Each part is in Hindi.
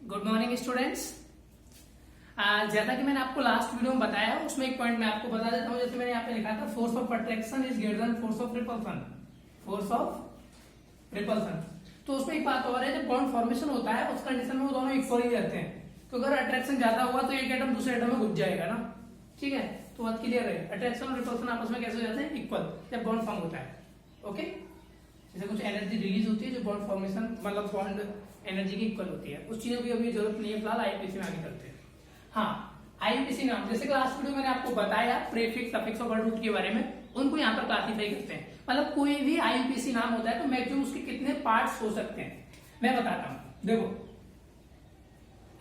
Good morning students. जैसा कि मैंने आपको लास्ट वीडियो में बताया, उसमें एक पॉइंट मैं आपको बता देता हूं। जैसे मैंने यहाँ पे लिखा था, force of attraction is greater than force of repulsion. Force of repulsion, तो उसमें एक बात और है, जब बॉन्ड फॉर्मेशन होता है उस कंडीशन में वो दोनों इक्वल ही रहते हैं। तो अगर अट्रैक्शन ज्यादा हुआ तो एक एटम दूसरे एटम में घुस जाएगा ना। ठीक है, तो बात क्लियर है। अट्रैक्शन और रिपल्सन आपस में कैसे हो जाते हैं? इक्वल, जब बॉन्ड फॉर्म होता है। ओके, जैसे कुछ एनर्जी रिलीज होती है जो बॉन्ड फॉर्मेशन मतलब बॉन्ड एनर्जी की इक्वल होती है। उस चीजों की अभी जरूरत नहीं है, फिलहाल आईपीसी में आगे करते हैं। हाँ, आईपीसी नाम, जैसे क्लास वीडियो मैंने आपको बताया प्रीफिक्स, सफिक्स और वर्ड रूट के बारे में, उनको यहाँ पर क्लासिफाई करते हैं। मतलब कोई भी आईपीसी नाम होता है तो मैक्सिमम उसके कितने पार्ट्स हो सकते हैं मैं बताता हूँ। देखो,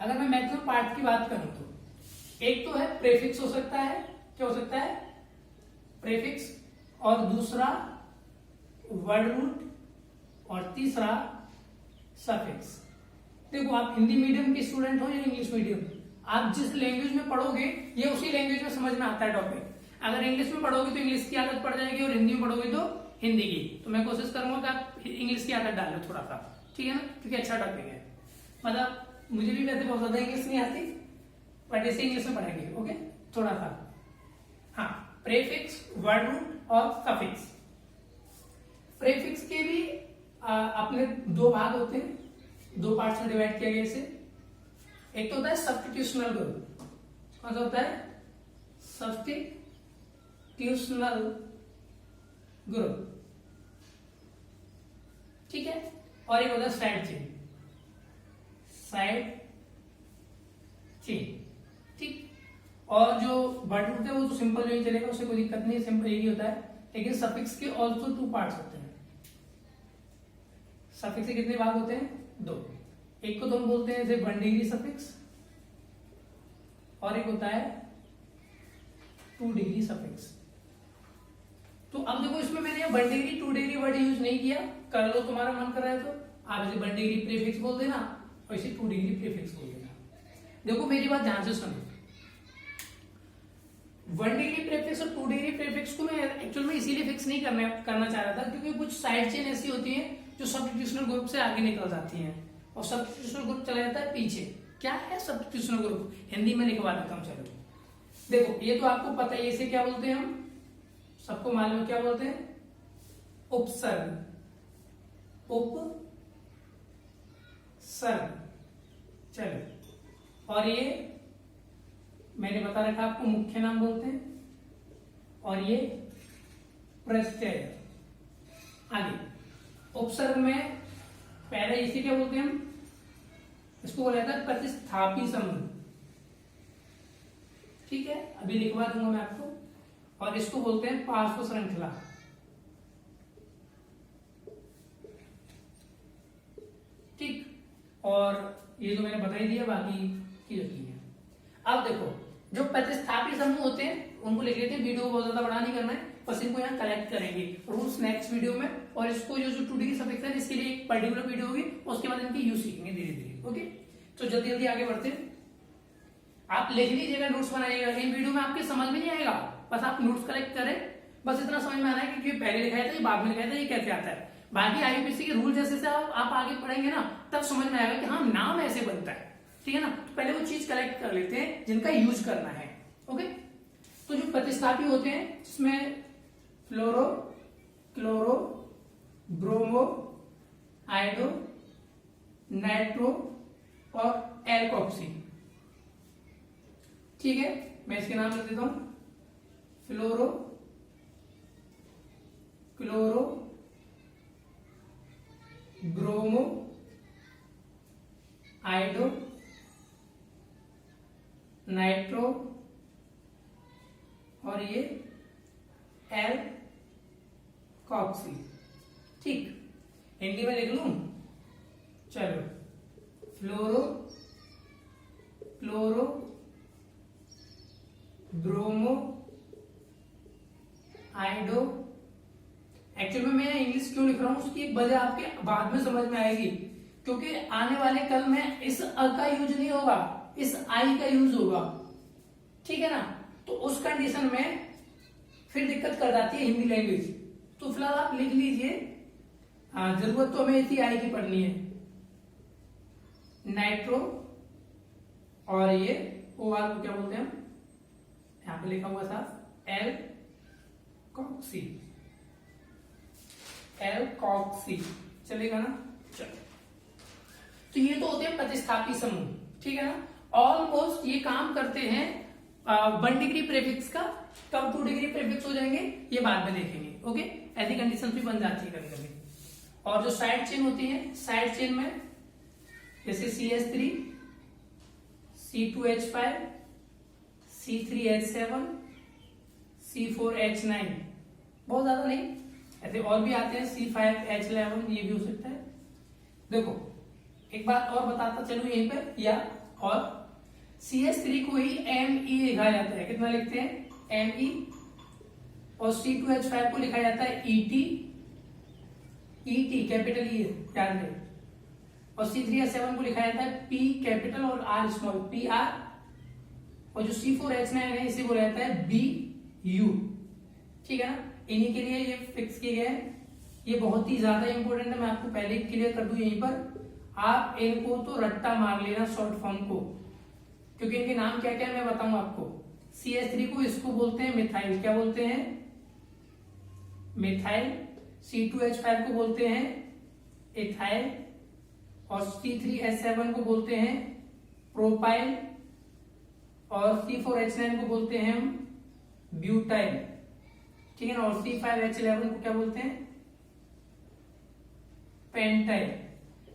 अगर मैं मैक्सिमम पार्ट की बात करूं तो एक तो है प्रीफिक्स हो सकता है। क्या हो सकता है? प्रीफिक्स। और दूसरा वर्ड रूट, और तीसरा सफिक्स। देखो, आप हिंदी मीडियम के स्टूडेंट हो या इंग्लिश मीडियम, आप जिस लैंग्वेज में पढ़ोगे ये उसी लैंग्वेज में समझ में आता है टॉपिक। अगर इंग्लिश में पढ़ोगे तो इंग्लिश की आदत पड़ जाएगी, और हिंदी में पढ़ोगे तो हिंदी की। तो मैं कोशिश करूंगा कि आप इंग्लिश की आदत डालो थोड़ा सा, ठीक है ना, क्योंकि अच्छा टॉपिक है। मतलब मुझे भी वैसे बहुत ज्यादा इंग्लिश नहीं आती, बट ऐसे इंग्लिश में पढ़ेंगे। ओके, थोड़ा सा। हाँ, प्रीफिक्स, वर्ड रूट और सफिक्स। प्रीफिक्स के भी अपने दो भाग होते हैं, दो पार्ट्स में डिवाइड किया गया इसे। एक तो होता है सब्स्टिट्यूशनल ग्रुप। कौन सा होता है? सब्स्टिट्यूशनल ग्रुप, ठीक है। और एक होता है साइड चेन। साइड चेन, ठीक। और जो वर्ड रूट है वो तो सिंपल जो ही चलेगा, उससे कोई दिक्कत नहीं, सिंपल यही होता है। लेकिन सफिक्स के ऑल्सो टू पार्ट्स होते हैं। सफिक्स के कितने भाग होते हैं? दो। एक को तो हम बोलते हैं जैसे 1 डिग्री सफिक्स, और एक होता है 2 डिग्री सफिक्स। तो अब देखो, इसमें मैंने 1 डिग्री 2 डिग्री वर्ड यूज नहीं किया। कर लो, तुम्हारा मन कर रहा है तो आप इसे 1 डिग्री प्रीफिक्स बोल देना और इसे 2 डिग्री प्रीफिक्स बोल देना। देखो, मेरी बात ध्यान से सुनो। 1 डिग्री प्रीफिक्स और 2 डिग्री प्रीफिक्स को मैं एक्चुअल में इसीलिए फिक्स नहीं करना चाह रहा था, क्योंकि कुछ साइड चेन ऐसी होती है जो सब्स्टिट्यूशनल ग्रुप से आगे निकल जाती हैं, और सब्स्टिट्यूशनल ग्रुप चला जाता है पीछे। क्या है सब्स्टिट्यूशनल ग्रुप? हिंदी में लिखवा देता हूं, चलो। देखो, ये तो आपको पता है, इसे क्या बोलते हैं हम, सबको मालूम है क्या बोलते हैं? उपसर्ग। उपसर्ग, चलो। और ये मैंने बता रखा आपको, मुख्य नाम बोलते हैं, और ये प्रत्यय। आगे उपसर्ग में पहले इसे क्या बोलते हैं हम? इसको बोला जाता है प्रतिस्थापी समूह, ठीक है, अभी लिखवा दूंगा मैं आपको। और इसको बोलते हैं पार्श्व श्रृंखला, ठीक। और ये तो मैंने बता ही दिया, बाकी की होती है। अब देखो, जो प्रतिस्थापी समूह होते हैं उनको लिख लेते हैं। वीडियो बहुत ज्यादा बड़ा नहीं करना है, बस इनको यहाँ कलेक्ट करेंगे रूल्स नेक्स्ट वीडियो में। और इसको जो 2 डिग्री सफिक्स है इसके लिए एक पर्टिकुलर वीडियो होगी, उसके बाद इनकी यूज सीखेंगे धीरे धीरे। ओके, तो जल्दी जल्दी आगे बढ़ते हैं। आप लिख लीजिएगा, नोट्स बनाइएगा। इन वीडियो में आपके समझ में नहीं आएगा, बस आप नोट्स कलेक्ट करें। बस इतना समझ में आना है कि पहले लिखाया था, ये बाद में लिखाया था, ये कैसे आता है। बाकी आईयूपीएससी के रूल जैसे से आप आगे पढ़ेंगे ना, तब समझ में आएगा कि हाँ, नाम ऐसे बनता है, ठीक है ना। तो पहले वो चीज कलेक्ट कर लेते हैं जिनका यूज करना है। ओके, तो जो प्रतिस्थापी होते हैं इसमें फ्लोरो, क्लोरो, ब्रोमो, आयोडो, नाइट्रो और एल्कोक्सी, ठीक है। मैं इसके नाम लिख देता हूं, फ्लोरो, क्लोरो, ब्रोमो, आयोडो, नाइट्रो, और ये एल्कोक्सी, ठीक। हिंदी में लिख लूं, चलो। फ्लोरो, क्लोरो, ब्रोमो, आयोडो। एक्चुअल में मैं इंग्लिश क्यों लिख रहा हूं, उसकी एक वजह आपके बाद में समझ में आएगी, क्योंकि आने वाले कल में इस अ का यूज नहीं होगा, इस आई का यूज होगा, ठीक है ना। तो उस कंडीशन में फिर दिक्कत कर जाती है हिंदी लैंग्वेज। तो फिलहाल आप लिख लीजिए, जरूरत तो हमें इसी आई की पढ़नी है। नाइट्रो, और ये OR को क्या बोलते हैं, यहाँ पे लिखा हुआ साफ एल्कोक्सी, एल्कोक्सी, चलेगा ना। चलो, तो ये तो होते हैं प्रतिस्थापी समूह, ठीक है ना। ऑलमोस्ट ये काम करते हैं 1 डिग्री प्रीफिक्स का, कब 2 डिग्री प्रीफिक्स हो जाएंगे ये बाद में देखेंगे। ओके, ऐसी कंडीशन भी बन जाती है कभी कभी। और जो साइड चेन होती है, साइड चेन में जैसे CH3, C2H5, C3H7, C4H9, बहुत ज्यादा नहीं, ऐसे और भी आते हैं, C5H11, ये भी हो सकता है। देखो एक बात और बताता चलूं यहीं पर, या और CH3 को ही Me लिखा जाता है, कितना लिखते हैं Me, और C2H5 को लिखा जाता है ET कैपिटल E याद रहे, और C3H7 को लिखा जाता है P कैपिटल और R स्मॉल, PR, और जो C4H9 है इसे बोला जाता है BU, ठीक है ना। इन्हीं के लिए ये फिक्स किए गए हैं, ये बहुत ही ज्यादा इंपॉर्टेंट है, मैं आपको पहले क्लियर कर दूं यहीं पर, आप इनको तो रट्टा मार लेना शॉर्ट फॉर्म को, क्योंकि इनके नाम क्या क्या है मैं बताऊंगा आपको। CH3 को इसको बोलते हैं मिथाइल, क्या बोलते हैं, मिथाइल। C2H5 को बोलते हैं इथाइल, और C3H7 को बोलते हैं प्रोपाइल, और C4H9 को बोलते हैं हम ब्यूटाइल, ठीक है ना। और C5H11 को क्या बोलते हैं, पेंटाइल।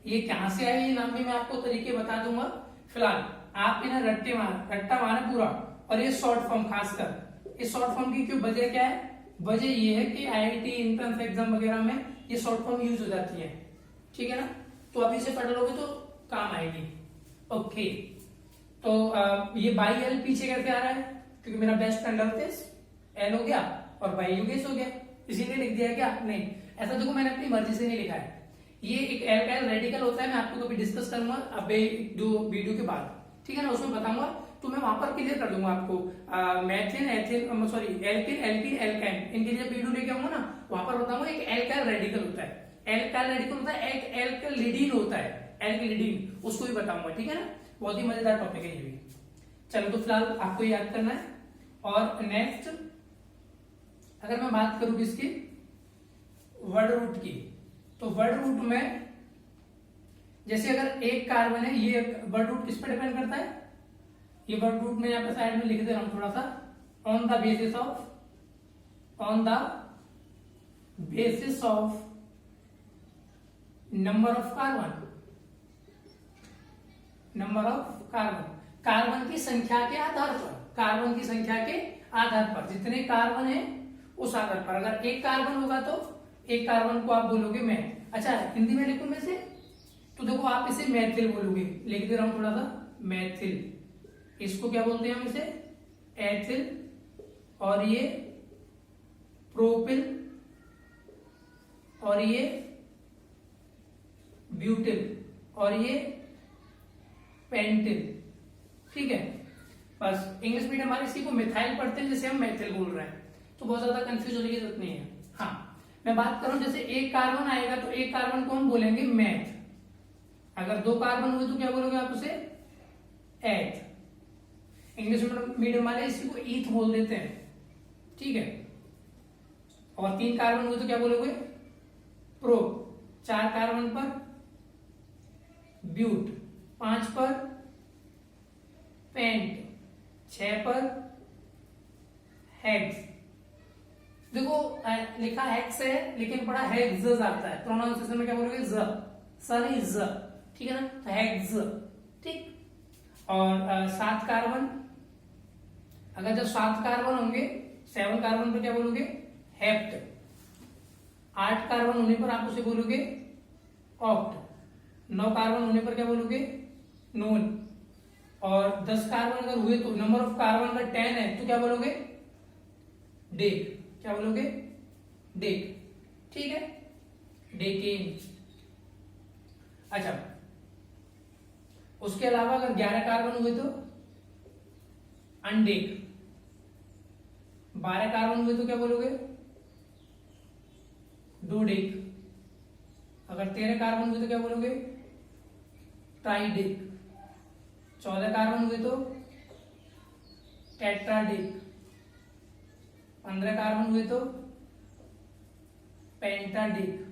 ये कहां से आए ये नाम भी मैं आपको तरीके बता दूंगा, फिलहाल आप इन्हें रट्टा मारे पूरा। और ये शॉर्ट फॉर्म, खासकर इस शॉर्ट फॉर्म की क्यों, वजह क्या है, वजह ये है कि IIT एंट्रेंस एग्जाम वगैरह में ये शॉर्ट फॉर्म यूज हो जाती है, ठीक है ना। तो अभी से पढ़ लोगे तो काम आएगी। ओके, तो ये बाई एल पीछे कैसे आ रहा है, क्योंकि मेरा बेस्ट फ्रेंड लवतेश एल हो गया और बाई योगेश हो गया, इसीलिए लिख दिया क्या, नहीं ऐसा देखो मैंने अपनी मर्जी से नहीं लिखा है। ये एक एल्काइल रेडिकल होता है, मैं आपको कभी डिस्कस करूंगा अब वीडियो के बाद, ठीक है ना, उसमें बताऊंगा, तो मैं वहां पर क्लियर कर दूंगा आपको। Methene, ethene, sorry alkene, alkene, alkyne, इनके लिए वीडियो लेके आऊंगा ना, वहां पर बताऊंगा एक एल्काइल रेडिकल होता है, एल्काइल रेडिकल होता है, एक एल्कलिडीन होता है, एल्कलिडीन, उसको भी बताऊंगा, ठीक है ना। बहुत ही मजेदार टॉपिक है ये भी। चलो, तो फिलहाल आपको याद करना है। और नेक्स्ट अगर मैं बात करूं किसकी, वर्ड रूट की, तो वर्ड रूट में जैसे अगर एक कार्बन है, ये वर्ड रूट किस पर डिपेंड करता है, ये वर्ड रूट में यहाँ पे साइड में लिख दे रहा हूं थोड़ा सा, on the basis of, on the basis of number of carbon, number of carbon, carbon की संख्या के आधार पर, कार्बन की संख्या के आधार पर, जितने कार्बन है उस आधार पर। अगर एक कार्बन होगा तो एक कार्बन को आप बोलोगे मैं, अच्छा हिंदी में लिखूं मैं से, तो देखो आप इसे मैथिल बोलोगे, लिख दे रहा हूं थोड़ा सा, मैथिल। इसको क्या बोलते हैं हम, इसे एथिल, और ये प्रोपिल, और ये ब्यूटिल, और ये पेंटिल, ठीक है। बस इंग्लिश मीडियम वाले इसी को मिथाइल पढ़ते हैं, जैसे हम मैथिल बोल रहे हैं, तो बहुत ज्यादा कंफ्यूज होने की जरूरत नहीं है। हाँ, मैं बात करूं जैसे एक कार्बन आएगा तो एक कार्बन को हम बोलेंगे मैथ, अगर दो कार्बन हुए तो क्या बोलोगे आप उसे, एथ। इंग्लिश मीडियम वाले इसी को ईथ बोल देते हैं, ठीक है। और 3 कार्बन हुए तो क्या बोलोगे, प्रो, 4 कार्बन पर ब्यूट, 5 पर पेंट, 6 पर हेक्स। देखो लिखा हेक्स है लेकिन पढ़ा हेक्स आता है, प्रोनाउंसिएशन में क्या बोलोगे, ज, स नहीं ज, ठीक है ना, तो हेक्स, ठीक। और 7 कार्बन, अगर जब 7 कार्बन होंगे, 7 कार्बन पर क्या बोलोगे, हेप्ट। 8 कार्बन होने पर आप उसे बोलोगे ऑक्ट। 9 कार्बन होने पर क्या बोलोगे, नोन। और 10 कार्बन अगर हुए तो, नंबर ऑफ कार्बन अगर 10 है तो क्या बोलोगे, डेक, क्या बोलोगे, डेक, ठीक है, डेकेन। अच्छा, उसके अलावा अगर 11 कार्बन हुए तो अनडेक, 12 कार्बन हुए तो क्या बोलोगे, डोडेक, अगर 13 कार्बन हुए तो क्या बोलोगे, ट्राइडेक, 14 कार्बन हुए तो टेट्राडिक, 15 कार्बन हुए तो पेंटाडिक।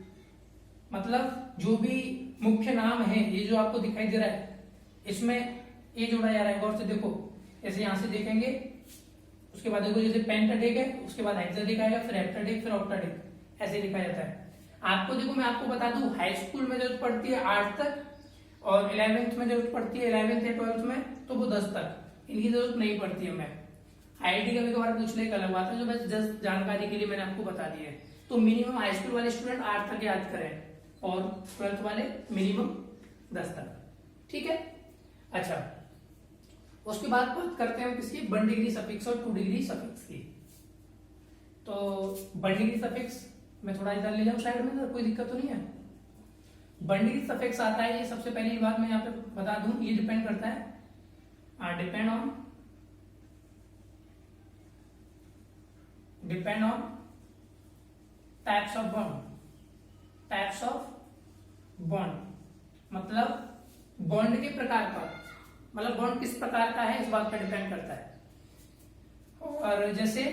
मतलब जो भी मुख्य नाम है, ये जो आपको दिखाई दे रहा है, इसमें ये जोड़ा जा रहा है, गौर से देखो, ऐसे यहां से देखेंगे, उसके बाद देखो जैसे पेंटाडिक है, उसके बाद हेक्साडिक आएगा, फिर हेप्टाडिक, फिर ऑक्टाडिक, ऐसे लिखा जाता है। आपको देखो मैं आपको बता दूं, हाई स्कूल में जरूरत पड़ती है 8 तक, और 11th में जरूरत पड़ती है 11th या 12th में तो वो 10 तक, इनकी जरूरत नहीं पड़ती है। मैं आईआईटी कभी कभार पूछने का अलग बात है, जो बस जस्ट जानकारी के लिए मैंने आपको बता दी है। तो मिनिमम हाई स्कूल वाले स्टूडेंट 8 तक याद करें, और 12th वाले मिनिमम 10 तक, ठीक है। अच्छा, उसके बाद बात करते हैं किसकी, 1 डिग्री सफिक्स और 2 डिग्री सफिक्स की। तो 1 डिग्री सफिक्स मैं थोड़ा इधर ले जाऊं साइड में, तो कोई दिक्कत तो नहीं है। 1 डिग्री सफिक्स आता है, ये सबसे पहली बात मैं यहाँ पे बता दूं, ये डिपेंड करता है, depend on types of bond, मतलब बॉन्ड के प्रकार पर, मतलब बॉन्ड किस प्रकार का है इस बात पर डिपेंड करता है। और जैसे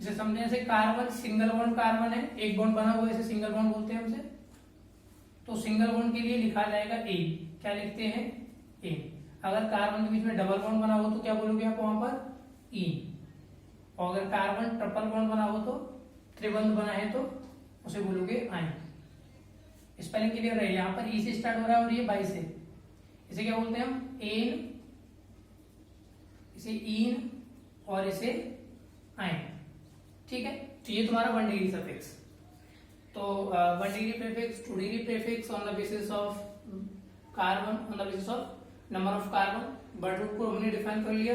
समझे, जैसे कार्बन सिंगल बॉन्ड कार्बन है, एक बॉन्ड बना हुआ है, इसे सिंगल बॉन्ड बोलते हैं हमसे। तो सिंगल बॉन्ड के लिए लिखा जाएगा ए, क्या लिखते हैं, ए। अगर कार्बन के बीच में डबल बॉन्ड बना हो तो क्या बोलोगे आप वहां पर, ई। और अगर कार्बन ट्रिपल बॉन्ड बना हो तो, त्रिबंध बना है तो उसे बोलोगे आयन। स्पेलिंग क्लियर है, यहाँ पर ई से स्टार्ट हो रहा है और ये बाई से, इसे क्या बोलते हैं हम, एन, इसे ईन और इसे आयन, ठीक है। तो ये तुम्हारा 1 डिग्री सफिक्स। तो 1 degree prefix, 2 degree prefix on the basis of carbon, on the basis of number of carbon, word root को हमने डिफाइन कर लिया।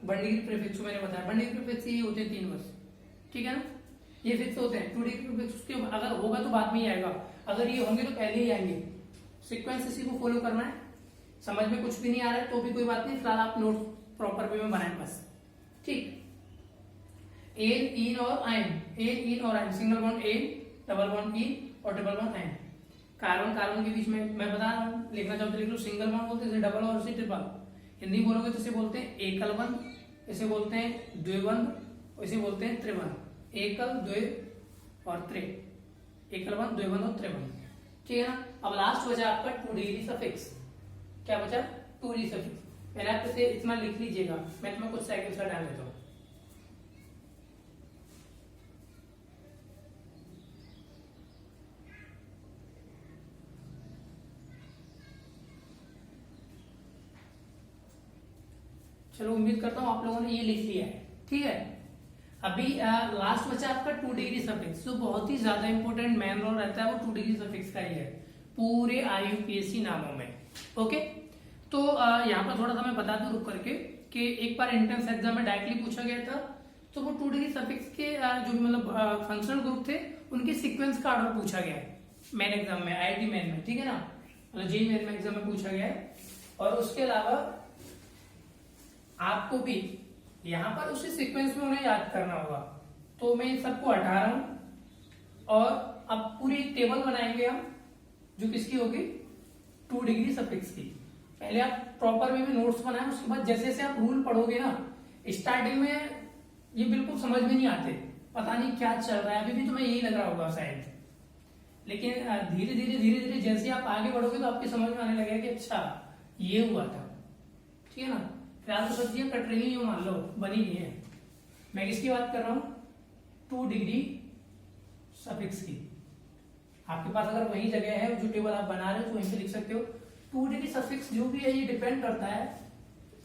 1 डिग्री प्रीफिक्स को मैंने बताया, 1 डिग्री प्रीफिक्स ये होते हैं 3 बस, ठीक है ना, ये फिक्स होते हैं। 2 डिग्री प्रीफिक्स के अगर होगा तो बाद में ही आएगा, अगर ये होंगे तो पहले ही आएंगे। सीक्वेंस इसी को फॉलो करना है। समझ में कुछ भी नहीं आ रहा है तो भी कोई बात नहीं, फिलहाल आप नोट प्रॉपर वे में बनाएं बस, ठीक। एन, इन और आयन, एन, इन और yne, single bond ane, double bond ene और डबल बॉन्ड आयन। कार्बन के बीच में मैं बता रहा हूँ, लिखना चाहते लिख लो, सिंगल बॉन्ड बोलते हैं डबल और इसे ट्रिपल। हिंदी बोलोगे तो इसे बोलते हैं एकल बंध, इसे बोलते हैं द्विबंध, इसे बोलते हैं त्रिबंध। एकल, द्वि और त्रि, एकल बंध, द्विबंध और त्रिबंध, ठीक है ना। अब लास्ट बचा आपका 2 डिग्री सफिक्स। क्या बचा, 2 डिग्री सफिक्स। पहले आप इसे इतना लिख लीजिएगा, मैं तुम्हें कुछ सेकंड का डाल देता हूँ। चलो उम्मीद करता हूं आप लोगों ने ये लिख लिया है, ठीक है। अभी लास्ट बचा आपका 2 डिग्री सफिक्स, जो बहुत ही ज्यादा इंपॉर्टेंट मेन रोल रहता है वो 2 डिग्री सफिक्स का ही है पूरे आईयूपीएससी नामों में, ओके। तो यहाँ पर थोड़ा सा मैं बता दूं रुक करके कि एक बार एंट्रेंस एग्जाम में डायरेक्टली पूछा गया था, तो वो 2 डिग्री सफिक्स के जो भी मतलब फंक्शनल ग्रुप थे उनके सीक्वेंस का ऑर्डर पूछा गया है मेन एग्जाम में, आईआईटी मेन में, ठीक है ना, मतलब जेईई मेन में एग्जाम में पूछा गया है। और उसके अलावा आपको भी यहाँ पर उसी सीक्वेंस में उन्हें याद करना होगा। तो मैं इन सबको हटा रहा हूं और अब पूरी टेबल बनाएंगे हम, जो किसकी होगी, 2 डिग्री सफिक्स की। पहले आप प्रॉपर वे में नोट्स बनाएं, उसके बाद जैसे जैसे आप रूल पढ़ोगे ना, स्टार्टिंग में ये बिल्कुल समझ में नहीं आते, पता नहीं क्या चल रहा है, अभी भी तुम्हें यही लग रहा होगा शायद, लेकिन धीरे धीरे जैसे आप आगे बढ़ोगे तो आपकी समझ में आने लगेगा कि अच्छा ये हुआ था, ठीक है ना। फिलहाल तो सब्जियां कट रही है, मान लो बनी नहीं है। मैं किसकी बात कर रहा हूं, 2 डिग्री सफिक्स की। आपके पास अगर वही जगह है जो टेबल आप बना रहे हो तो वहीं से लिख सकते हो। 2 डिग्री सफिक्स जो भी है ये डिपेंड करता है,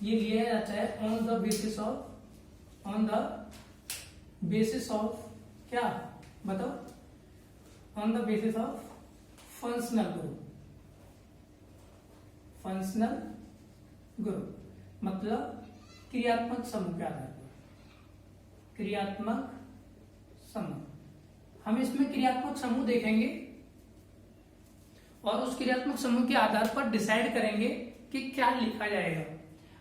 ये लिया जाता है ऑन द बेसिस ऑफ क्या बताओ, on the basis of functional group, मतलब क्रियात्मक समूह के आधार पर, क्रियात्मक समूह। हम इसमें क्रियात्मक समूह देखेंगे और उस क्रियात्मक समूह के आधार पर डिसाइड करेंगे कि क्या लिखा जाएगा।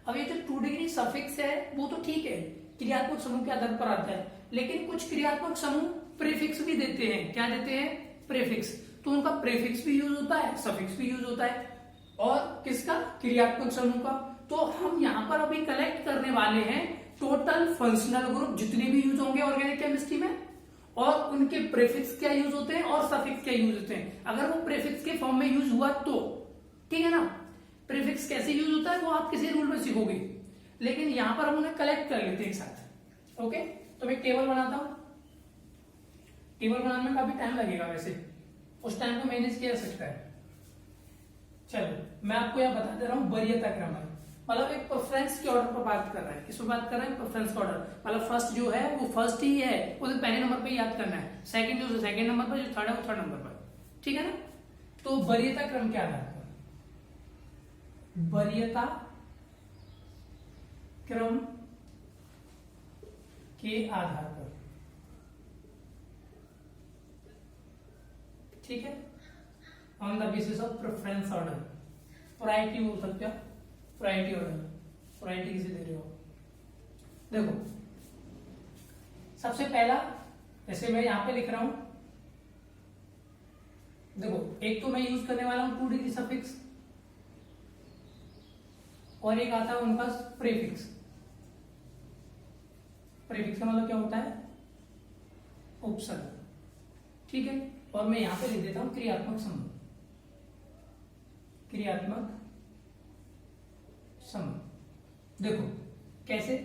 अब ये जो 2 डिग्री सफिक्स है वो तो ठीक है, क्रियात्मक समूह के आधार पर आता है, लेकिन कुछ क्रियात्मक समूह प्रीफिक्स भी देते हैं। क्या देते हैं, प्रीफिक्स। तो उनका प्रीफिक्स भी यूज होता है, सफिक्स भी यूज होता है। और किसका, क्रियात्मक समूह का। तो हम यहाँ पर अभी कलेक्ट करने वाले हैं टोटल फंक्शनल ग्रुप जितने भी यूज होंगे ऑर्गेनिक केमिस्ट्री में, और उनके प्रीफिक्स क्या यूज होते हैं और सफिक्स क्या यूज होते हैं। अगर वो प्रीफिक्स के फॉर्म में यूज हुआ तो ठीक है ना। प्रीफिक्स कैसे यूज होता है वो आप किसी रूल में सीखोगे, लेकिन यहां पर हम उन्हें कलेक्ट कर लेते हैं एक साथ। ओके, तो मैं टेबल बनाता हूं। टेबल बनाने में काफी टाइम लगेगा, वैसे उस टाइम को मैनेज किया जा सकता है। चलो मैं आपको यहां बता दे रहा हूं वरीयता क्रम है, मतलब एक प्रेफरेंस के ऑर्डर पर बात कर रहा है। किस पर बात कर रहा है, प्रेफरेंस का ऑर्डर, मतलब फर्स्ट जो है वो फर्स्ट ही है, उसे पहले नंबर पे याद करना है, सेकंड जो सेकंड नंबर पर, जो थर्ड है वो थर्ड नंबर पर, ठीक है ना। तो वरीयता क्रम के आधार पर, वरीयता क्रम के आधार पर, ठीक है, on the basis of preference order, priority बोल सकते हो, प्रायोरिटी ऑर्डर, प्रायोरिटी किसे दे रहे हो। देखो सबसे पहला, जैसे मैं यहां पे लिख रहा हूं, देखो एक तो मैं यूज करने वाला हूं 2 डिग्री सफिक्स, और एक आता है उनका प्रीफिक्स। प्रीफिक्स का मतलब क्या होता है, उपसर्ग, ठीक है। और मैं यहां पे लिख देता हूं क्रियात्मक समूह, क्रियात्मक समूह। देखो कैसे,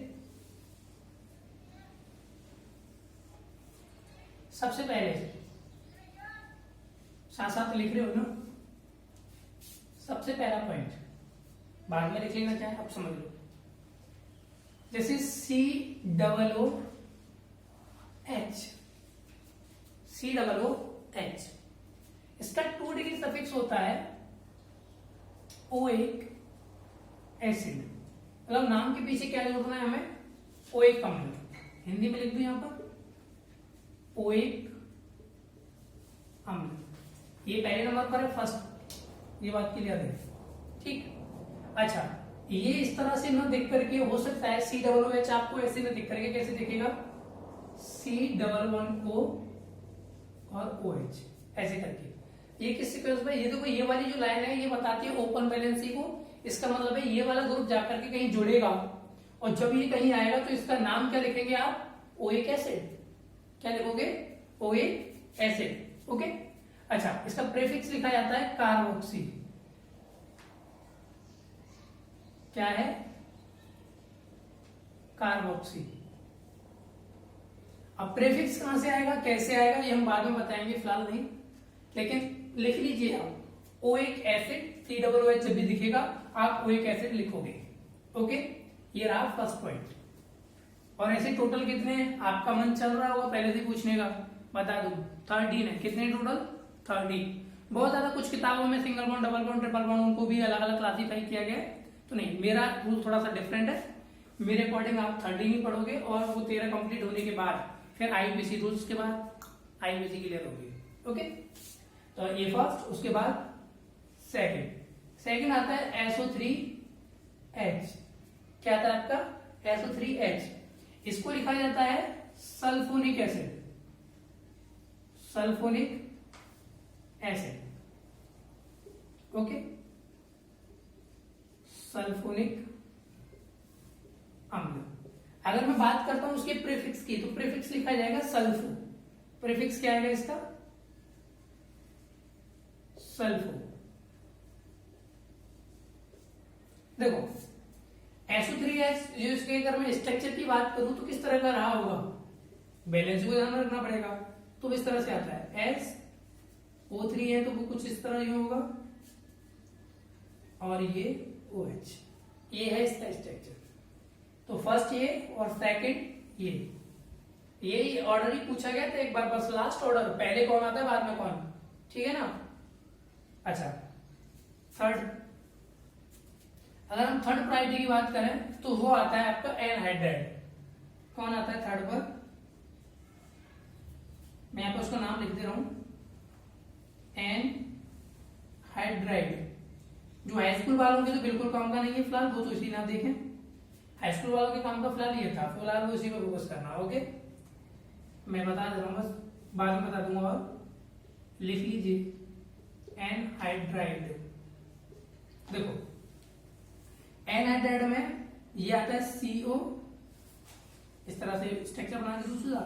सबसे पहले साथ साथ लिख रहे हो ना, सबसे पहला पॉइंट बाद में लिख लेना चाहे, आप समझ लो। जैसे COOH, COOH, इसका 2 डिग्री सफिक्स होता है ओइक एसिड, मतलब नाम के पीछे क्या जोड़ना है हमें, ओइक अम्ल। हिंदी में लिख दू यहां पर ओइक अम्ल, ये पहले नंबर पर है, फर्स्ट, ये बात क्लियर है, ठीक। अच्छा, ये इस तरह से न दिख करके हो सकता है COOH आपको ऐसे न दिख करके, कैसे दिखेगा, C11O और OH ऐसे करके। ये किस सीक्वेंस में, ये देखो ये वाली जो लाइन है ये बताती है ओपन वैलेंसी को, इसका मतलब है ये वाला ग्रुप जाकर के कहीं जुड़ेगा, और जब ये कहीं आएगा तो इसका नाम क्या लिखेंगे आप, ओइक एसिड। क्या लिखोगे, ओइक एसिड, ओके। अच्छा, इसका प्रीफिक्स लिखा जाता है कार्बोक्सी, क्या है, कार्बोक्सी। अब प्रीफिक्स कहां से आएगा, कैसे आएगा, ये हम बाद में बताएंगे, फिलहाल नहीं, लेकिन लिख लीजिए आप ओइक एसिड, COOH जब भी दिखेगा आप ओइक एसिड लिखोगे, ओके। ये रहा फर्स्ट पॉइंट। और ऐसे टोटल कितने हैं, आपका मन चल रहा होगा पहले से पूछने का, बता दूं 13 है। कितने टोटल, 13। बहुत ज्यादा कुछ किताबों में single bond, double bond, triple bond, उनको भी अलग अलग क्लासीफाई किया गया है, तो नहीं, मेरा रूल थोड़ा सा डिफरेंट है। मेरे अकॉर्डिंग आप 13 ही पढ़ोगे, और वो 13 कंप्लीट होने के बाद फिर IUPAC रूल्स के बाद IUPAC क्लियर होगी, ओके। तो ये फर्स्ट, उसके बाद सेकंड आता है SO3H। क्या आता है आपका, SO3H, इसको लिखा जाता है sulphonic acid, sulphonic acid, okay, sulphonic अम्ल। अगर मैं बात करता हूं उसके प्रीफिक्स की, तो प्रीफिक्स लिखा जाएगा सल्फो। प्रीफिक्स क्या आएगा इसका, सल्फो। देखो SO3H, जो इसके अगर मैं स्ट्रक्चर की बात करूं तो किस तरह का रहा होगा, बैलेंस को ध्यान रखना पड़ेगा, तो इस तरह से आता है, SO3 है तो वो कुछ इस तरह ही होगा, और ये OH, ये है इसका स्ट्रक्चर। तो फर्स्ट ये और सेकंड ये ऑर्डर ही पूछा गया था एक बार, बस लास्ट ऑर्डर, पहले कौन आता है बाद में कौन, ठीक है ना। अच्छा, थर्ड, अगर हम थर्ड प्रायोरिटी की बात करें तो वो आता है आपका एनहाइड्राइड। कौन आता है थर्ड पर, मैं यहां पर उसका नाम लिख दे रहा हूं, एनहाइड्राइड। जो हाई स्कूल वालों के तो बिल्कुल काम का नहीं है फिलहाल, वो तो इसी ना देखें, हाई स्कूल वालों के काम का फिलहाल ये था, फिलहाल वो इसी पर फोकस करना, ओके। मैं बता दे रहा हूं, बस बाद में बता दूंगा, और लिख लीजिए एनहाइड्राइड, देखो एनहाइड्राइड में ये आता है CO, इस तरह से स्ट्रक्चर बना के दूसरा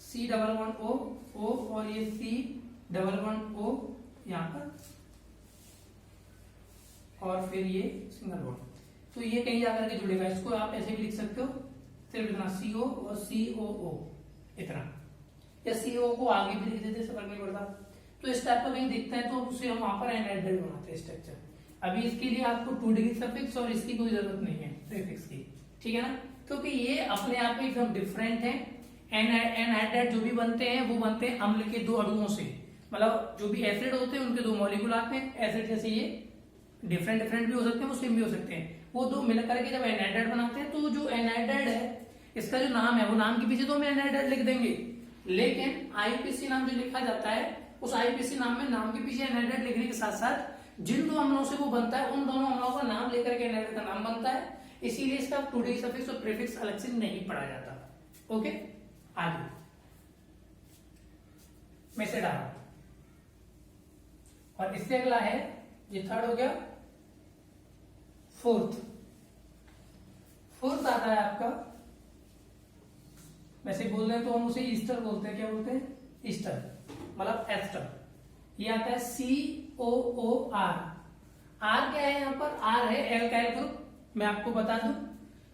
C11O O और ये C11O यहाँ पर और फिर ये सिंगल बॉन्ड, तो ये कहीं जाकर के जुड़ेगा। इसको आप ऐसे भी लिख सकते हो, सिर्फ इतना CO और COO इतना, या CO को आगे भी लिख देते, फर्क नहीं पड़ता। तो इस टाइप का कहीं दिखता है तो उसे हम वहां पर एनहाइड्राइड बनाते हैं स्ट्रक्चर। अभी इसके लिए आपको 2 डिग्री सफिक्स और इसकी कोई जरूरत नहीं है प्रीफिक्स की, ठीक है ना, क्योंकि ये अपने आप में एकदम डिफरेंट है। एनहाइड्राइड जो भी बनते हैं वो बनते हैं अम्ल के 2 अणुओं से, मतलब जो भी एसिड होते हैं उनके 2 मॉलिक्यूल आते हैं। एसिड जैसे ये डिफरेंट भी हो सकते हैं, वो सेम भी हो सकते हैं, वो 2 मिलकर के जब एनहाइड्राइड बनाते हैं तो जो एनहाइड्राइड है इसका जो नाम है वो नाम के पीछे तो हम एनहाइड्राइड लिख देंगे, लेकिन आईपीसी नाम जो लिखा जाता है उस आईपीसी नाम में नाम के पीछे एनहाइड्राइड लिखने के साथ साथ जिन 2 अम्लों से वो बनता है उन दोनों अम्लों का नाम लेकर के एनहाइड्राइड का नाम बनता है। इसीलिए इसका 2 डिग्री सफिक्स और प्रीफिक्स अलग से नहीं पढ़ा जाता। ओके, आगे मैं से डाल, और इससे अगला है, ये थर्ड हो गया। फोर्थ आता है आपका, वैसे बोल रहे हैं तो हम उसे ईस्टर बोलते हैं। क्या बोलते हैं? ईस्टर, मतलब एस्टर। ये आता है COOR। R क्या है यहाँ पर? R है एल्काइल ग्रुप। मैं आपको बता दूं,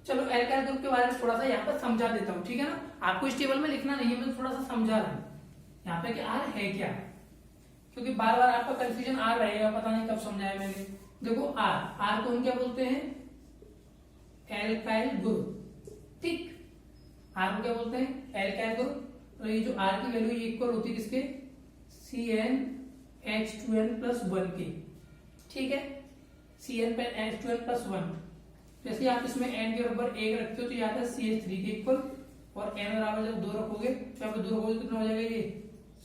चलो एल्काइल ग्रुप के बारे में थोड़ा सा यहाँ पर समझा देता हूँ, ठीक है ना। आपको इस टेबल में लिखना नहीं है, मैं थोड़ा सा समझा रहा हूँ यहाँ पे कि R है क्या, क्योंकि बार बार आपका कंफ्यूजन आ रहेगा, पता नहीं कब समझाया मैंने। देखो R को हम क्या बोलते हैं? एल्काइल ग्रुप, ठीक। R को क्या बोलते हैं? Alkyl group. और ये जो R की वैल्यू इक्वल होती है किसके? CnH2n+1 की, ठीक है। CnH2n+1। जैसे आप इसमें n के बराबर 1 रखते हो तो ये आता है CH3 के इक्वल, और n बराबर जब 2 रखोगे तो यहाँ पे 2 रखोगे कितना हो जाएगा? ये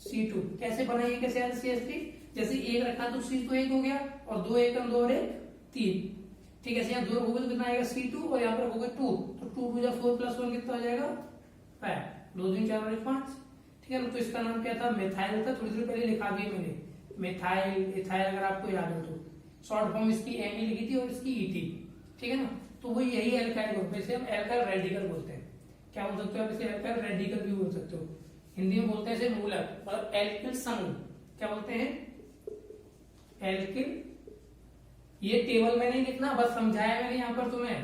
C2। कैसे बना ये? कैसे आया CH3? जैसे 1 रखा तो C तो 1 हो गया, और 2 1 2 और 1 3, ठीक है। यहाँ 2 रखोगे तो कितना आएगा? C2, और यहाँ पर रखोगे 2, तो 2 2 4 + 1 कितना हो जाएगा? 5। 2 3 4 5, ठीक है ना। तो इसका नाम क्या था? मेथाइल था। थोड़ी देर पहले लिखा दिया मैंने, मेथाइल एथाइल, अगर आपको याद हो तो। शॉर्ट फॉर्म इसकी Me लिखी थी और इसकी ET, ठीक है ना। तो वो यही एल्काइल ग्रुप, इसे हम एल्काइल रेडिकल बोलते हैं। क्या बोल सकते हो आप इसे? एल्काइल रेडिकल भी बोल सकते हो। हिंदी में बोलते हैं इसे मूलक, मतलब एल्किल समूह। क्या बोलते हैं? एल्किल। ये टेबल में नहीं लिखना, बस समझाया मैंने यहाँ पर तुम्हें।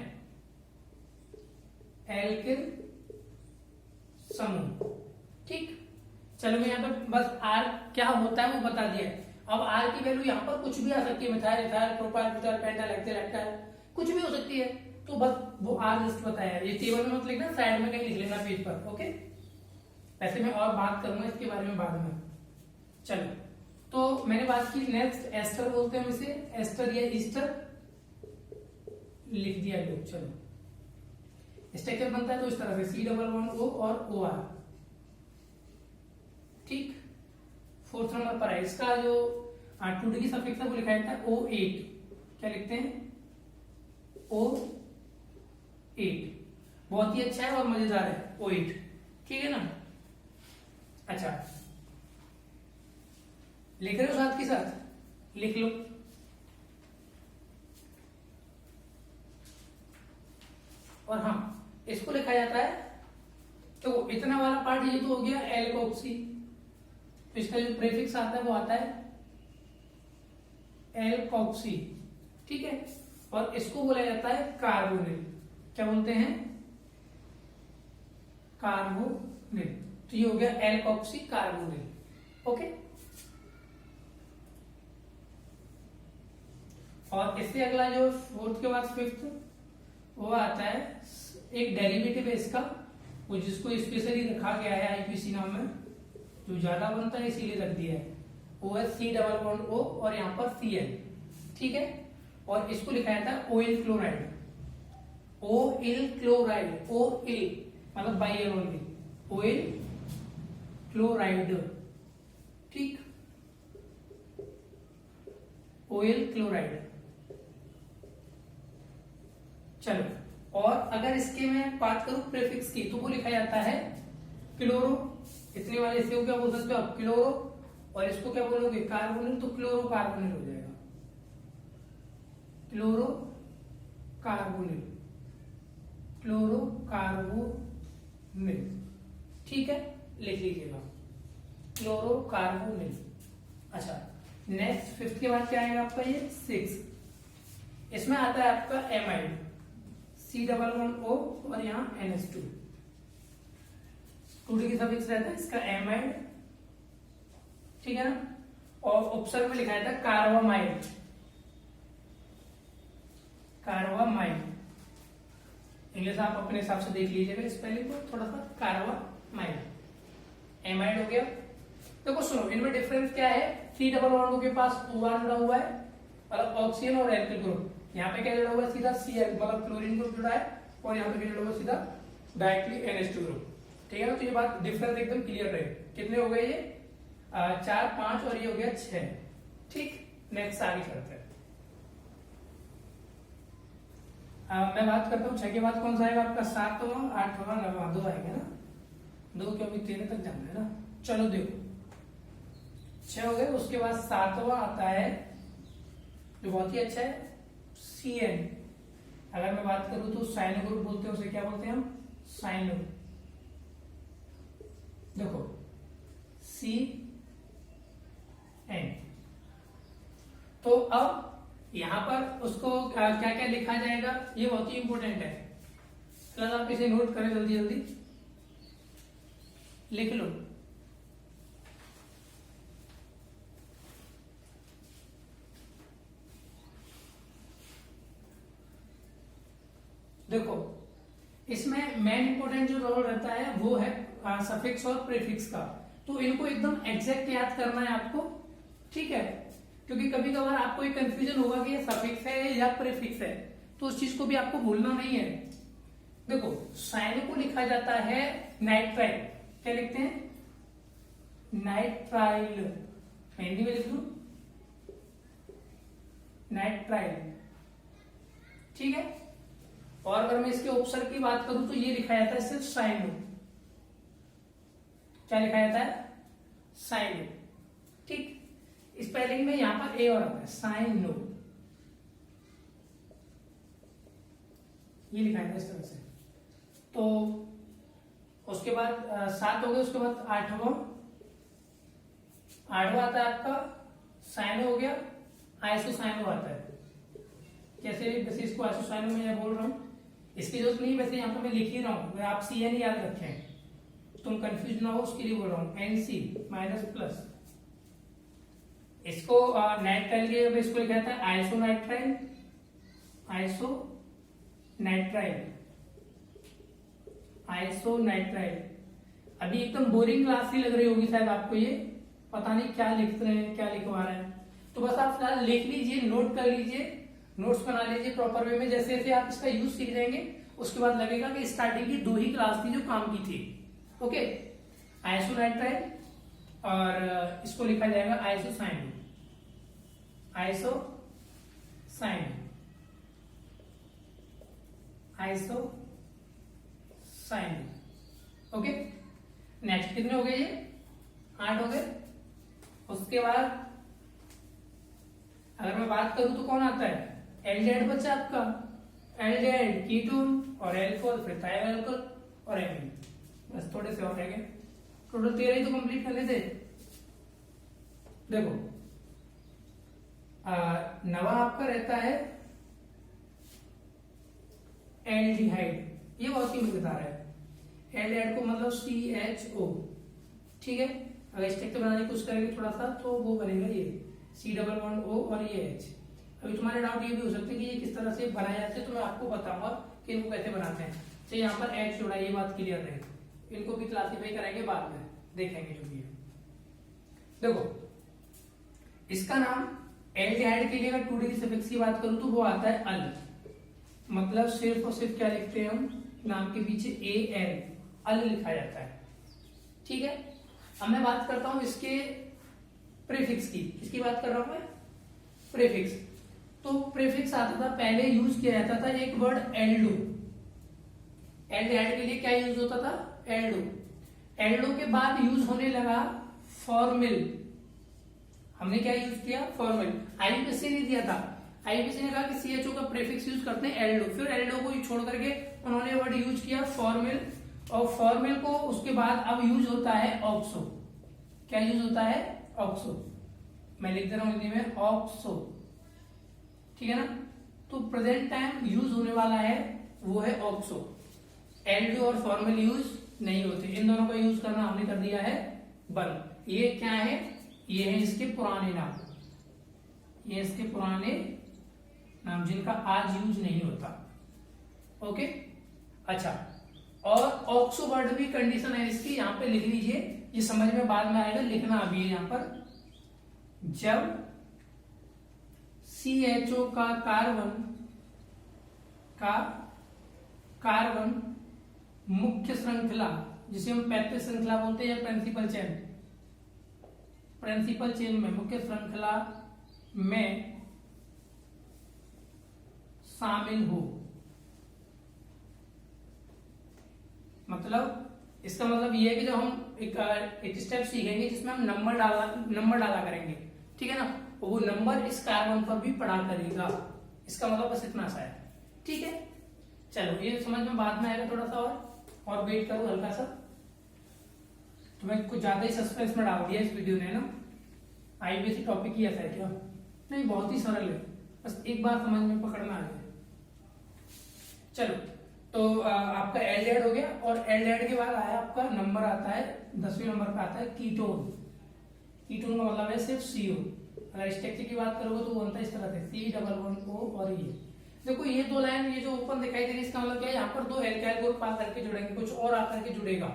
एल्किल समूह, ठीक। चलो मैं यहाँ पर बस R क्या होता है वो बता दिया। अब R की वैल्यू यहाँ पर कुछ भी आ सकती है, methyl ethyl propyl butyl pentyl hexyl heptyl, कुछ भी हो सकती है। तो बस वो R जस्ट बताया, ये टेबल में मत लिखना, साइड में कहीं लिख लेना पेज पर, ओके। वैसे मैं और बात करूंगा इसके बारे में बाद में। चलो, तो मैंने बात की नेक्स्ट, एस्टर बोलते हैं इसे, एस्टर या ईस्टर लिख दिया लोग। चलो, स्ट्रक्चर बनता है तो इस तरह से C11O और OR, ठीक। 4th नंबर पर है इसका जो 2 डिग्री सफिक्स है वो लिखा जाता है O8। क्या लिखते हैं? O8। बहुत ही अच्छा है और मजेदार है O8, ठीक है ना। अच्छा, लिख रहे हो साथ के साथ? लिख लो। और हाँ, इसको लिखा जाता है, तो इतना वाला पार्ट ये तो हो गया एल्कोक्सी। तो इसका जो प्रीफिक्स आता है वो आता है एल्कोक्सी, ठीक है। और इसको बोला जाता है कार्बोनिल। क्या बोलते हैं? कार्बोनिल। तो ये हो गया एल्कोक्सी कार्बोनिल, ओके। और इससे अगला जो 4th के बाद 5th वो आता है, एक डेरिवेटिव है इसका, वो जिसको स्पेशली रखा गया है आईपीसी नाम में, जो ज्यादा बनता है इसीलिए रख दिया है। OH_C_O और यहाँ पर Cl, ठीक है। और इसको लिखा जाता है oil chloride. Oil chloride, oil मतलब बाई ओनली, ऑयल क्लोराइड, ठीक। Oil chloride. चलो, और अगर इसके मैं बात करूं प्रीफिक्स की, तो वो लिखा जाता है क्लोरो। इतने वाले से क्या बोल सकते हो आप? क्लोरो। और इसको क्या बोलोगे? कार्बोनिल। तो क्लोरो कार्बोनिल हो जाएगा, क्लोरोकार्बोनिल, क्लोरोकार्बोनिल, ठीक है, लिख लीजिएगा क्लोरोकार्बोनिल। अच्छा, नेक्स्ट फिफ्थ के बाद क्या आएगा आपका ये 6, इसमें आता है आपका एमाइड, C11O और यहाँ NH2, 2D की सफिक्स रहता है इसका एमाइड, ठीक है ना। और उपसर्ग में लिखा था कार्बामाइड, कार्बामाइड, इंग्लिश आप अपने हिसाब से देख लीजिएगा स्पेलिंग को थोड़ा सा, कार्बामाइड, एमाइड हो गया। देखो सुनो, इनमें डिफरेंस क्या है, C11O के पास O1 जुड़ा हुआ है, मतलब ऑक्सीजन और एल्किल ग्रुप, यहाँ पे क्या जुड़ा हुआ है सीधा Cl, मतलब क्लोरीन ग्रुप जुड़ा है, और यहाँ पे क्या जुड़ा हुआ है सीधा डायरेक्टली NH2 ग्रुप, ठीक है ना। तो ये बात डिफरेंस एकदम क्लियर रहे। कितने हो गए ये 4, 5 और ये हो गया 6, ठीक। नेक्स्ट आगे चलते हैं। मैं बात करता हूँ 6 के बाद कौन सा आएगा आपका, 7वां, 8वां, 9वां, 2 आएंगे ना, 2 क्योंकि 13 तक जाना है ना। चलो देखो 6 हो गए, उसके बाद 7वां आता है जो बहुत ही अच्छा है, CN। अगर मैं बात करूं तो साइनो ग्रुप बोलते हैं उसे, क्या बोलते हैं हम, साइनो। देखो CN। तो अब यहां पर उसको क्या क्या लिखा जाएगा, ये बहुत ही इंपॉर्टेंट है, प्लस आप इसे नोट करें, जल्दी जल्दी लिख लो। देखो इसमें मेन इंपोर्टेंट जो रोल रहता है वो है सफिक्स और प्रीफिक्स का, तो इनको एकदम एग्जैक्ट याद करना है आपको, ठीक है, क्योंकि कभी कभार आपको एक कंफ्यूजन होगा कि ये सफिक्स है या प्रीफिक्स है, तो उस चीज को भी आपको भूलना नहीं है। देखो साइनो को लिखा जाता है नाइट्राइल, क्या लिखते हैं, नाइट्राइल, हिंदी में लिख लू नाइट्राइल, ठीक है। और अगर मैं इसके उपसर्ग की बात करूं तो ये लिखा जाता है सिर्फ साइनो, क्या लिखा जाता है, साइनो, ठीक। स्पेलिंग में यहां पर ए और आता है, साइनो, ये लिखा जाता है इस तरह से। तो उसके बाद 7 हो गए, उसके बाद 8वां आता है आपका साइनो हो गया, आइसोसाइनो आता है। कैसे, वैसे इसको आइसोसाइनो में बोल रहा हूं, इसकी जरूरत नहीं, वैसे यहाँ पे मैं लिख ही रहा हूं, आप CN याद रखें, तुम कंफ्यूज ना हो उसके लिए बोल रहा हूं, NC माइनस प्लस। इसको नाइट्राइल के, इसको लिखा जाता है आइसोनाइट्राइल, आइसोनाइट्राइल, आइसोनाइट्राइल। अभी एकदम बोरिंग क्लास ही लग रही होगी शायद आपको ये, पता नहीं क्या लिख रहे हैं, क्या लिखवा रहे हैं, तो बस आप फिलहाल लिख लीजिए, नोट कर लीजिए, नोट्स बना लीजिए प्रॉपर वे में। जैसे जैसे आप इसका यूज सीख जाएंगे उसके बाद लगेगा कि स्टार्टिंग की 2 ही क्लास थी जो काम की थी, ओके। आइसोनाइट्राइल और इसको लिखा जाएगा isocyano, isocyano, isocyano, okay. Next कितने हो गए, ये 8 हो गए। उसके बाद अगर मैं बात करूं तो कौन आता है, एल्डिहाइड बचा आपका, एल्डिहाइड, कीटोन और एल्कोहल, फिर थाइरो एल्कोहल और एमीन, बस थोड़े से और रह गए, टोटल 13 ही तो कंप्लीट कर लेते। देखो 9वां आपका रहता है एल्डिहाइड, ये बहुत ही मजेदार है, एल्डिहाइड को मतलब CHO, ठीक है। अगर स्ट्रक्चर बनाने की कोशिश करेंगे थोड़ा सा तो वो बनेगा ये C11O और ये H। अभी तुम्हारे डाउट ये भी हो सकते हैं कि ये किस तरह से बनाया जाते हैं, तो मैं आपको बताऊंगा कि इनको कैसे बनाते हैं। तो यहाँ पर H जोड़ा, ये बात क्लियर रहे, इनको भी क्लासीफाई करेंगे बाद में, देखेंगे जो भी है। देखो इसका नाम एल्डिहाइड के लिए अगर 2D सफिक्स की बात करूं तो वो आता है अल, मतलब सिर्फ और सिर्फ क्या लिखते हैं हम, नाम के पीछे AL, अल लिखा जाता है, ठीक है। अब मैं बात करता हूं इसके प्रीफिक्स की, किसकी बात कर रहा हूं मैं, प्रीफिक्स। तो प्रीफिक्स आता था, पहले यूज किया जाता था एक वर्ड एल्डो, एल्डिहाइड के लिए क्या यूज होता था, एल्डो। एल्डो के बाद यूज होने लगा फॉर्मिल, हमने क्या यूज किया, फॉर्मिल। IUPAC नहीं दिया था, आईपीसी ने कहा कि सीएचओ का प्रीफिक्स यूज करते हैं एल्डो, फिर एल्डो को छोड़ करके उन्होंने वर्ड यूज किया फॉर्मिल, और फॉर्मिल को उसके बाद अब यूज होता है ऑक्सो। क्या यूज होता है? ऑक्सो। मैं लिख दे रहा हूं हिंदी में ऑक्सो, ठीक है ना। तो प्रेजेंट टाइम यूज होने वाला है वो है ऑक्सो। एल्डो और फॉर्मिल यूज नहीं होते, इन दोनों का यूज करना हमने कर दिया है बंद। ये क्या है? ये है इसके पुराने नाम, ये इसके पुराने नाम जिनका आज यूज नहीं होता। ओके, अच्छा, और ऑक्सो वर्ड भी कंडीशन है इसकी, यहां पे लिख लीजिए, ये समझ में बाद में आएगा, लिखना अभी है यहां पर। जब सीएचओ का कार्बन मुख्य श्रृंखला, जिसे हम पैक्टिक श्रृंखला बोलते हैं, या प्रिंसिपल चेन में मुख्य श्रृंखला में शामिल हो, मतलब इसका मतलब ये है कि जब हम एक स्टेप सीखेंगे जिसमें हम नंबर डाला करेंगे, ठीक है ना, वो नंबर इस कार्बन पर भी पड़ा करेगा, इसका मतलब बस इतना सा है, ठीक है। चलो ये समझ में बाद में आएगा, थोड़ा सा और वेट करो हल्का सा। तो मैं कुछ ज्यादा ही सस्पेंस में डाल दिया इस वीडियो ने ना। आईपीसी टॉपिक ही ऐसा है क्या? नहीं, बहुत ही सरल है, बस एक बार समझ में पकड़ना आ जाए। चलो, तो आपका एल्डिहाइड हो गया, और एल्डिहाइड के बाद आया आपका नंबर आता है 10वें नंबर पे आता है कीटोन। कीटोन का मतलब है सिर्फ सीओ। अगर स्ट्रक्चर की बात करोगे तो वो बनता है इस तरह से C11O, और ये देखो ये दो लाइन, ये जो ओपन दिखाई दे रही है, इसका मतलब क्या है? यहाँ पर दो एल्काइल ग्रुप आकर के जुड़ेंगे, कुछ और आकर के जुड़ेगा,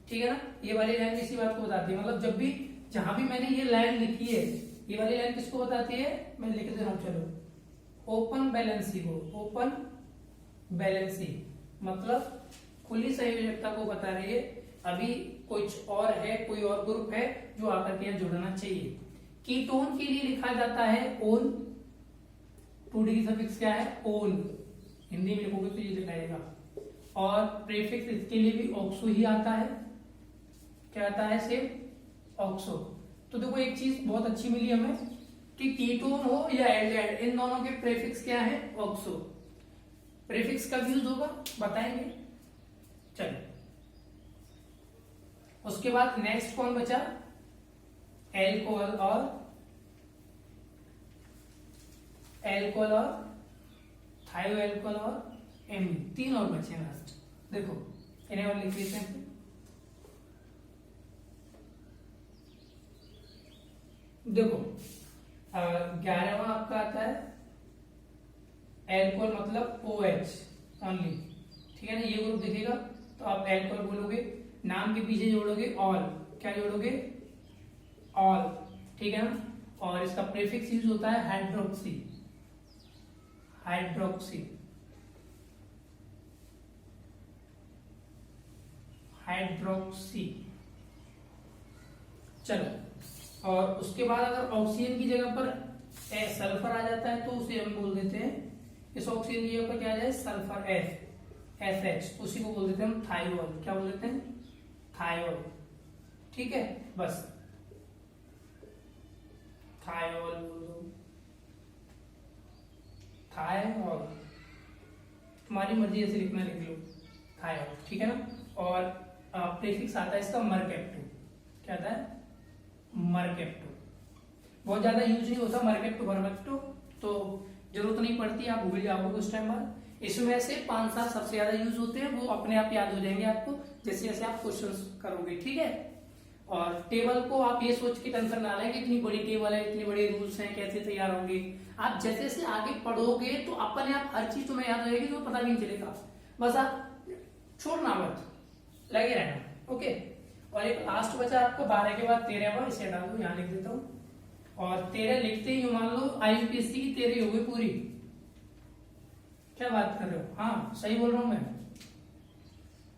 ठीक है ना। ये वाली लाइन इसी बात को बताती है, मतलब जब भी जहां भी मैंने ये लाइन लिखी है, ये वाली लाइन किसको बताती है? मैं लिख दे रहा हूं, चलो, ओपन बैलेंसी को, ओपन बैलेंसी मतलब खुली संयोजकता को बता रही है। अभी कुछ और है, कोई और ग्रुप है जो आकर के यहाँ जुड़ना चाहिए। कीटोन के लिए लिखा जाता है ओन, 2D की सफिक्स क्या है? ओन, हिंदी में लिखोगे तो ये लिखाएगा, और प्रीफिक्स इसके लिए भी ऑक्सो ही आता है। क्या आता है? सिर्फ ऑक्सो। तो देखो एक चीज बहुत अच्छी मिली हमें कि कीटोन हो या एल्डिहाइड, इन दोनों के प्रीफिक्स क्या है? ऑक्सो। प्रीफिक्स कब यूज होगा बताएंगे। चलो, उसके बाद नेक्स्ट कौन बचा? एल्कोहल और थायो एल्कोहल और एमीन, तीन और बचे हैं लास्ट। देखो इन्हें और लिख लेते हैं। देखो 11वां आपका आता है एल्कोहल, मतलब OH ओनली, ठीक है ना। ये ग्रुप दिखेगा तो आप एल्कोहल बोलोगे, नाम के पीछे जोड़ोगे ऑल, क्या जोड़ोगे? ऑल, ठीक है ना। और इसका प्रीफिक्स यूज होता है हाइड्रोक्सी, हाइड्रोक्सी, हाइड्रोक्सी। चलो, और उसके बाद अगर ऑक्सीजन की जगह पर सल्फर आ जाता है तो उसे हम बोल देते हैं, इस ऑक्सीजन की जगह पर क्या आ जाए? सल्फर SH, उसी को बोल देते हैं हम थायोल। क्या बोल देते हैं? थायोल, ठीक है। बस थायोल बोल दो, थायोल, तुम्हारी मर्जी जैसे लिखना लिख लो, थायोल, ठीक है ना। और प्रीफिक्स आता है इसका मर्केप्टो। क्या आता है? मर्केप्टो। बहुत ज्यादा यूज नहीं होता मर्केप्टो मर्केप्टो, तो जरूरत नहीं पड़ती, आप भूल जाओगे उस टाइम बाद। इसमें से 5-7 सबसे ज्यादा यूज होते हैं, वो अपने आप याद हो जाएंगे आपको जैसे जैसे आप क्वेश्चन करोगे, ठीक है। और टेबल को आप ये सोच के टेंशन ना लें कि इतनी बड़ी टेबल है, इतने बड़े रूल्स हैं, कैसे तैयार होंगे। आप जैसे जैसे आगे पढ़ोगे तो अपने आप हर चीज तुम्हें याद हो जाएगी, तो पता भी नहीं चलेगा। बस आप छोड़ना मत, लगे रहना, ओके। और एक लास्ट बचा आपको 12 के बाद 13वां, इसे हटा दो, यहाँ लिख देता हूँ। और 13 लिखते ही मान लो आईपीसी की 13 हो गई पूरी। क्या बात कर रहे हो? हाँ सही बोल रहा हूं मैं,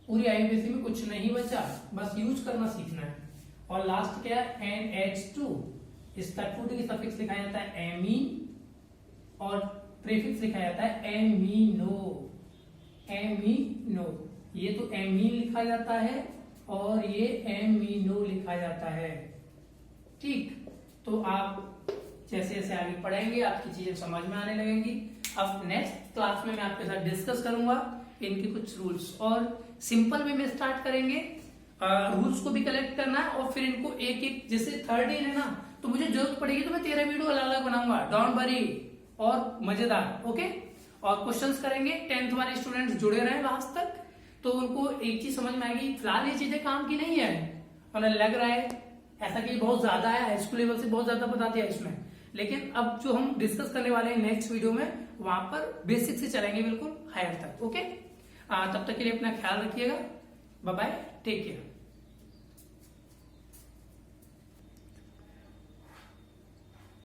पूरी आईपीसी में कुछ नहीं बचा, बस यूज करना सीखना है। और लास्ट क्या है? NH2, इसका 2D की सफिक्स लिखा जाता है एमीन, और प्रीफिक्स लिखा जाता है एमिनो, एमिनो। ये तो एमीन लिखा जाता है और ये एमिनो लिखा जाता है, ठीक। तो आप जैसे जैसे आगे पढ़ेंगे आपकी चीजें समझ में आने लगेंगी। अब नेक्स्ट क्लास में मैं आपके साथ डिस्कस करूंगा इनके कुछ रूल्स, और सिंपल वे में स्टार्ट करेंगे। रूल्स को भी कलेक्ट करना है और फिर इनको एक एक, जैसे थर्ड ईयर है ना, तो मुझे जरूरत पड़ेगी तो मैं 13 वीडियो अलग अलग बनाऊंगा, डोंट वरी, और मजेदार। ओके, और क्वेश्चंस करेंगे। 10th वाले स्टूडेंट्स जुड़े रहे लास्ट तक, तो उनको एक चीज समझ में आएगी, फिलहाल ये चीजें काम की नहीं है, उन्हें लग रहा है ऐसा कि बहुत ज्यादा है, हाई स्कूल लेवल से बहुत ज्यादा बताते हैं इसमें, लेकिन अब जो हम डिस्कस करने वाले हैं नेक्स्ट वीडियो में, वहां पर बेसिक से चलेंगे बिल्कुल हायर तक। ओके, तब तक के लिए अपना ख्याल रखिएगा। Bye bye, take care.